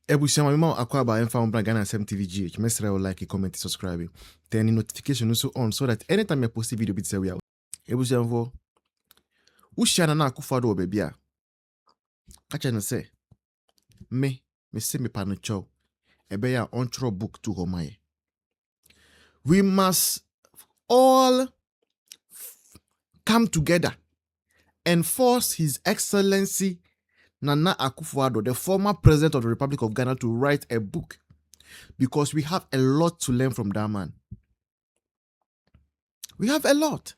Ebushama mimo akwaba and found Ghana SMTVGH. Mesra will like, comment, subscribe. Then the notification also on so that anytime I post a video bit say we are. Ebushama Ushana na Akufo Addo baby a. Kacha na say me say me pano chow. Ebe ya ontro book to homaye. We must all come together and force His Excellency Nana Akufo Addo, the former president of the Republic of Ghana, to write a book, because we have a lot to learn from that man. We have a lot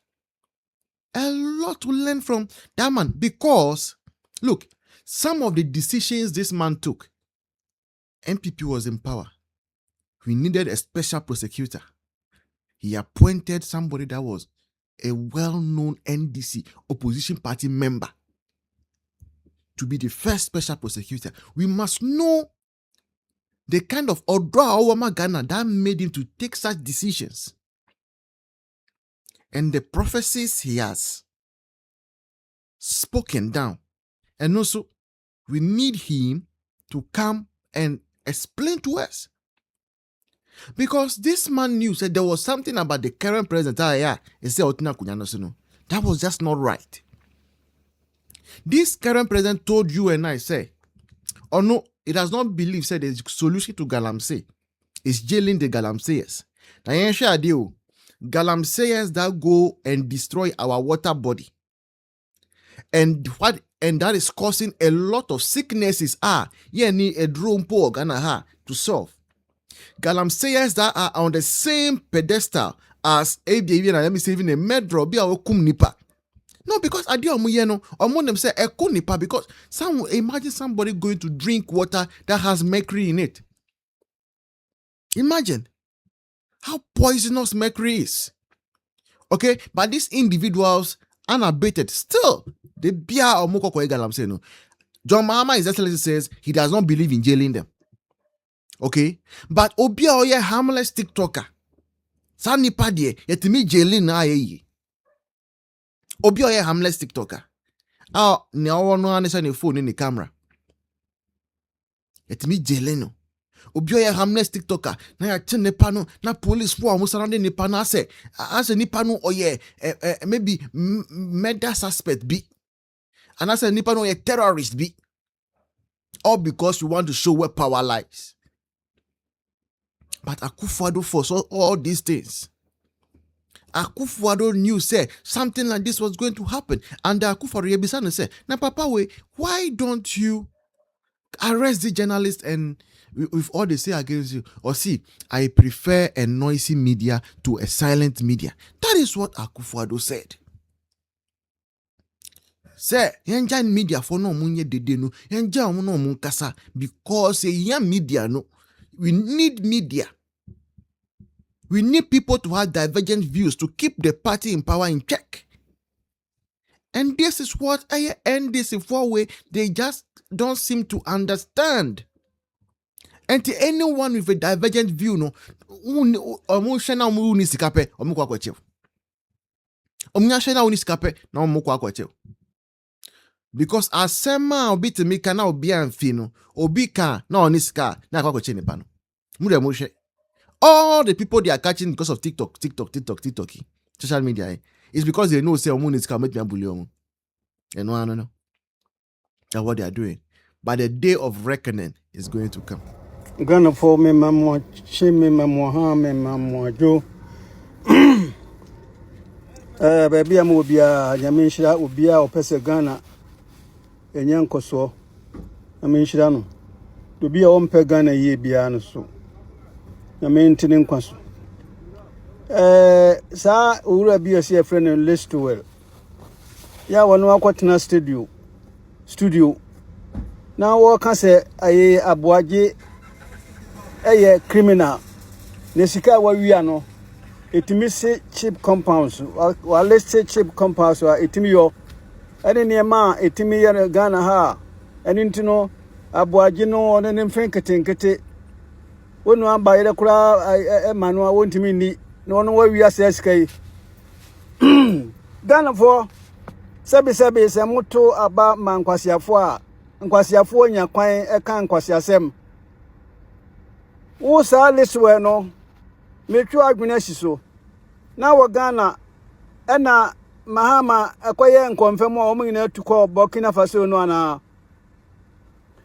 to learn from that man, because look, some of the decisions this man took, MPP was in power. We needed a special prosecutor. He appointed somebody that was a well-known NDC opposition party member to be the first special prosecutor. We must know the kind of Odwa Ghana that made him to take such decisions, and the prophecies he has spoken down. And also, we need him to come and explain to us, because this man knew, said there was something about the current president. That was just not right. This current president told you and I, say, oh no, it does not believe, said the solution to Galamsey is jailing the Galamseyers. Now, Galamseyers that go and destroy our water body, and that is causing a lot of sicknesses. Need a drone poor Ghana to solve. Galamseyers that are on the same pedestal as ABA, and let me say even a medro be our kum nipa. No, because I do among them say a kum nipa, because imagine somebody going to drink water that has mercury in it. Imagine how poisonous mercury is. Okay, but these individuals unabated still they bear omoko kwa Galamsey no. John Mahama, His Excellency, says he does not believe in jailing them. Okay, but obia oye harmless TikToker. Sani padie yetimi jailing na aye. Obia oye harmless TikToker. Ne owo no anesa ne phone ni camera. Yetimi jailing no. Obia oye harmless TikToker. Na ya chen nipa no na police for amu surrounding nipa no ase nipa no oye maybe murder suspect be. And ase nipa no oye terrorist be. All because you want to show where power lies. But Akufo Addo foresaw all these things. Akufo Addo knew, say, something like this was going to happen. And Akufo Addo said, now Papa, why don't you arrest the journalist and with all they say against you? Or see, I prefer a noisy media to a silent media. That is what Akufo Addo said. Say, yenja media for no munye dede no, yenja no munkasa, because a media no. We need media. We need people to have divergent views to keep the party in power in check. And this is what I end this in four way they just don't seem to understand. And to anyone with a divergent view, no, because asema obi temi kana obi amfi no obi ka na oniska na akwakoche nipa no mure mo hwe all the people they are catching because of TikTok social media is because they know say omuniska make me bully omo no that's what they are doing, but the day of reckoning is going to come. Ghana for me mamo chimi mamo ha me mamo jo baby am obia nyame nhira obia opese Ghana enye nkoso nyame nhira no obia ompe Ghana ye bia no so nyame ntini nkwaso sa owura bia se friend list well ya wono akwatena studio na wo ka se aye aboaje criminal ne sika wa wia no etimi se cheap compounds wa list cheap compounds wa etimi yo ene ne ma etimi ye Ghana ha ene ntino aboaje no one ne mfen ketenkete wonu abayere kura manua wontimi ni no no wa wia se sika Ghana for sabi se moto aba mankwasiafo a nkwasiafo nya kwan eka nkwasiasem wo sa list we no metwa adwena siso na wo Ghana ena Mahama akoye nkonfem a omo nyina tukọ Burkina Faso no ana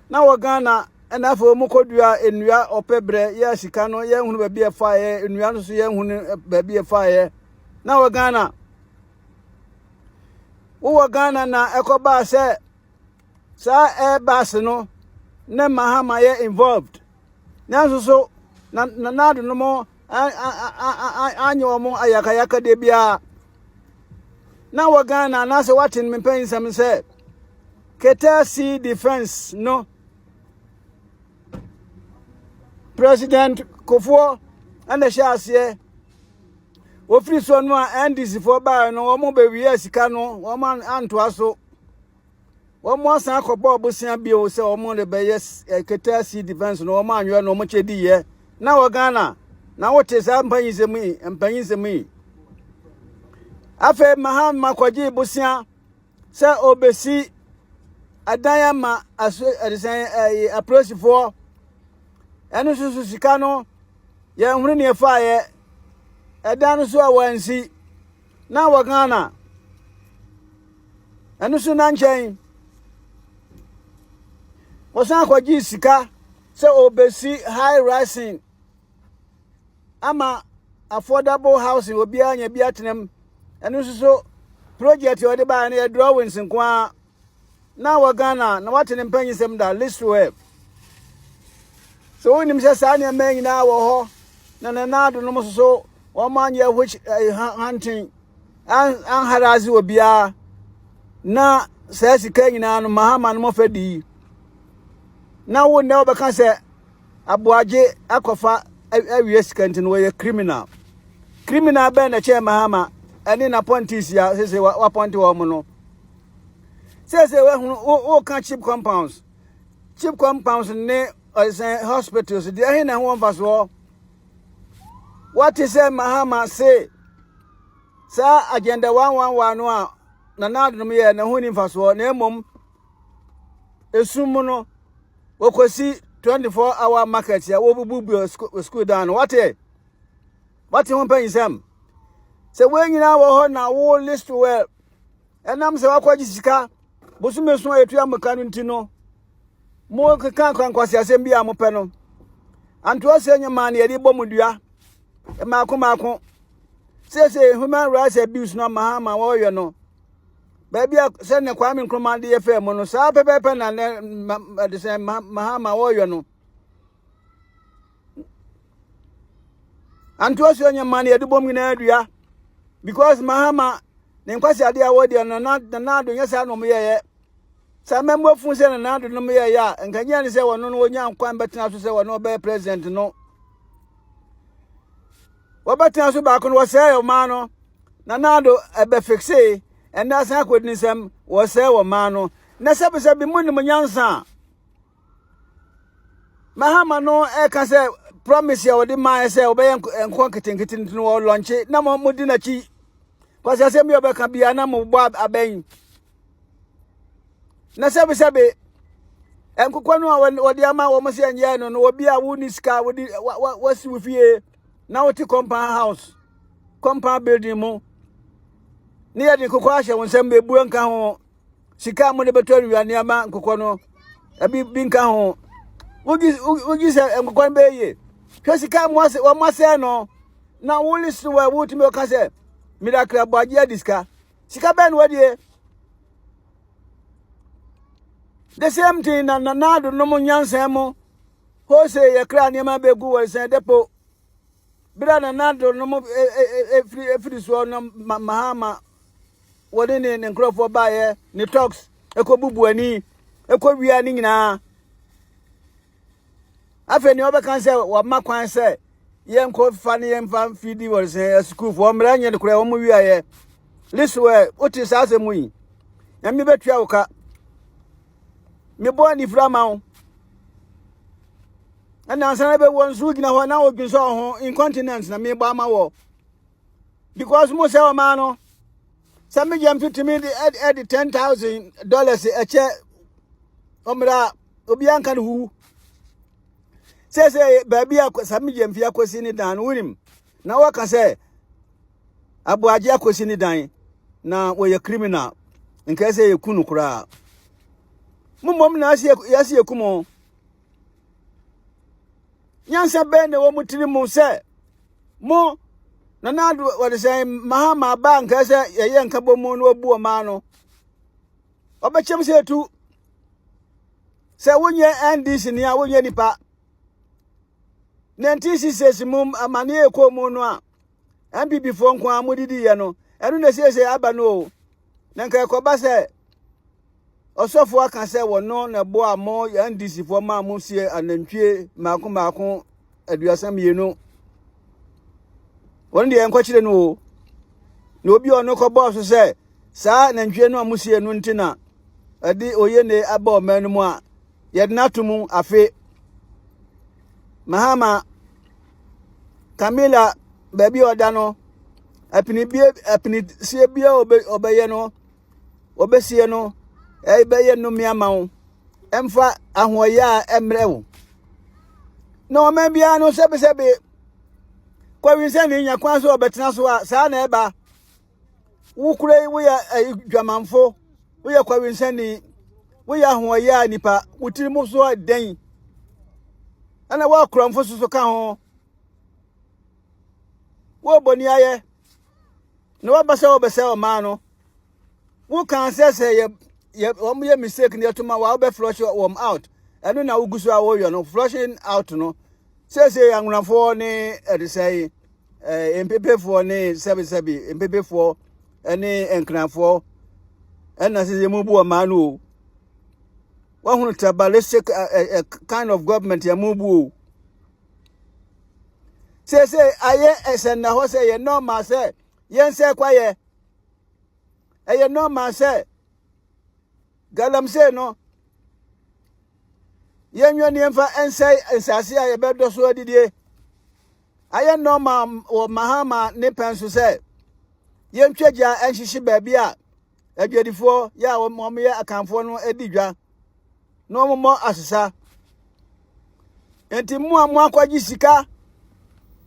na wo Ghana ena afọ mu kodua enua opebre ya sika no ye hunu ba bi efa ye enua no so ye hunu ba bi efa ye na wo Ghana na ekoba se sa Airbus no na Mahama ye involved na so na do no mo anyo mo ayaka de bia na wo Ghana na se watin me pen sam se keta sea defense no President Akufo and the Shasiye ofri so no NDC for ba no wo mo be wi sika no wo man anto aso wo mo san akobo obusia bi o se wo mo le be yes keta sea defense no wo man anyo no mo chedi ye na wo Ghana na wo te sa mpanyisemi afe Mahama kwaji busia se obesi adaya ma aso approach for enu susu sika no ye hunu ne fa ye edan so awansi na wo Ghana enu su na nchen wo san kwaji sika se obesi high rising ama affordable housing obi anya bi atenem enu so project odi ba na drawings nkwa na wo Ghana na watenem panyisem da list web so when him say sanya men na wo ho na do no so wo man ye which hunting an harazi obia na say sika nyina no Mahama no mofadi na wo ne obeka say aboaje akofa awie sika ntin wo ye criminal ben na che Mahama ani na pontis ya say wa ponti wo mo no say we hunu o kan cheap compounds ne hospitals they are in one verse war. What is Mahama say? Sir, agenda 111 na no me na huni verse war na mum esumuno wokosi 24-hour market ya wo bubu school down. What won pay sam? Say when nyina wo ho na wo list well. Enam se wakwaji sika bosumeso etu amaka ntino mo kan kwasi asem bia mo pe no anto asenye man ye di bomudua e mako say human rights abuse no Mahama wo yo no ba bia se ne Kwame Nkrumah de fe mo no sa pepepe na de se Mahama wo yo no anto asenye man ye di bom na adua because Mahama ne kwasi ade awodi no na do nyesa no mo ye sa membo fun se na do no me ya nkanya ni se wono no wonya nkwan betina so se wono be president no wabatina so ba ko no se yo ma no na do ebe fixe and that's how could nisem wo se wo ma no na se bi mu ni munyansa Mahama no e ka se promise ya wodi ma se obe enkon ketenketin no wo launch na mo di na chi kwase se mi obe ka bia na mo bo aben na sebe enkukwa no wodi ama wo mse anye no obi a wuni ska wodi wasi wofie na woti compound building mo ni ya nkukwa ahye won sem bebu nka ho sika mo ne beto anuane ama nkukwa no abi bi nka ho wogi se enkukwa be ye hwe sika mo ase wo mase no na wuli so wa wuti me ka se miracle abaji adiska sika ben wadi the same thing na do no mo nyansa mo ho se ye kra ne ma begu wo se depo bra na do no mo free so no Mahama wodi ne nkrofo ba ye ne talks ekobubu ani ekowia ni nyina afa ni obeka se wa makwan se ye nko fa ne ye mfa fidi wo se school fo mra nya ne kura wo mo wia ye liswe oti sa se mu yi ya mi betua wo ka me boy ni frama and answer be won su gina ho na odwin so ho incontinence na me ba ma wo because mo say o ma no some jam to me at $10,000 a che omra obi anka hu say baby sami jemfia kwesi ni dan wunim na waka say abuaje akwesi ni dan na we criminal nka say yekunu kura mumom na yasi yekumo nyansa be ne wo mutiri mu say mo na nadu what say mahama bank say ye nka bomu no obu o ma no obechem say tu say wonye NDC ni a wonye nipa 1966 mum amane ekwo mu no a MPP fo nko amudidi ye no enu na sese aba no na nka ekoba se osofo aka se wono na bo amo ya NDC fo ma mu sie anantwie mako aduasam yenu won de enkwachire no na obi ono ko boss se sa anantwie no amusie no ntina adi oye ne aba o manu mu a yednatumu afe Mahama Camila baby odano apini sie bia obeye no obesie no beye no miama wo emfa ahoya emrewo no man bia no sebe kwa winse ni nya kwan so obetena so a sa na eba wo kure wo ya dwamanfo wo ya kwa winse ni wo ya ahoya nipa wotiri mu so den ana wa kramfo so ka ho wo boni aye no wa basa obese o ma no wo kan se ye om ye mistake ni atuma wa be flush worm out eno na ugusu a wo yo no flushing out no se angunafo ni e say empepefo ni sebi empepefo eni enkranfo ena se mu bu o ma no wa hunu tribalistic kind of government ya mubu say aye esen na ho say ye normal say yen say kwaye aye normal say galam say no yen nyo ni emfa ensay ensase aye bedo so adidie aye normal o mahama ne penso say yen twaja enhihye baabi a adwadifo ya wo mo ye akanfo no edidwa no mo asesa enti mu akwaji sika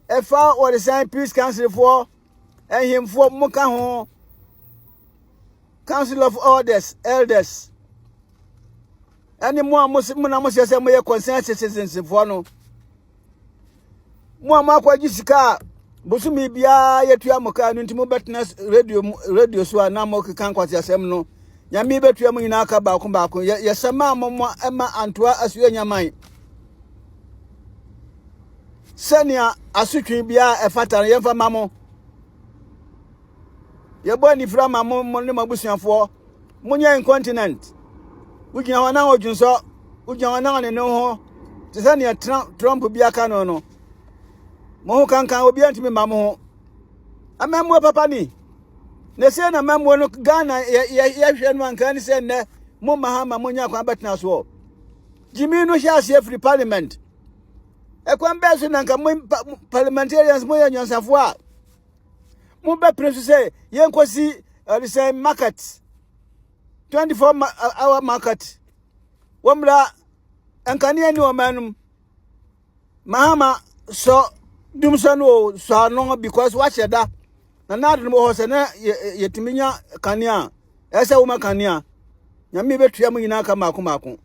efa or the sign peace council for him for muka ho council of elders ani mu na mo sese mo ye consensus citizens for no mu akwaji sika busumi bia yetu amoka no enti mo betna radio so na mo kan kwati asem no nyame betua mu nyina aka baako ye sama ammo ema antoa asuye nyaman senia asutwi bia efata ye mfa mamo ye bo ni fra mamo mo ne mabusuafo munye incontinent ugina wana odwunso ugina wana ne no ho te senia Trump bia ka no mo ho kankan obi antimi mamo ho amemmo papa ni ne se na memwo no Ghana ye hwe no anka ni se ne mo mahama monya kwa betna so jimi no hia se free parliament e kwa mbeso na nka parliamentarians mo ya nyansafo a mo be presu se ye nkosi the same market 24 hour market womra anka ni ani o manum mahama so dum so no so no because what sheda na nadu mo hose na yetiminya kanea ese wo makania nyame betua mu nyina aka mako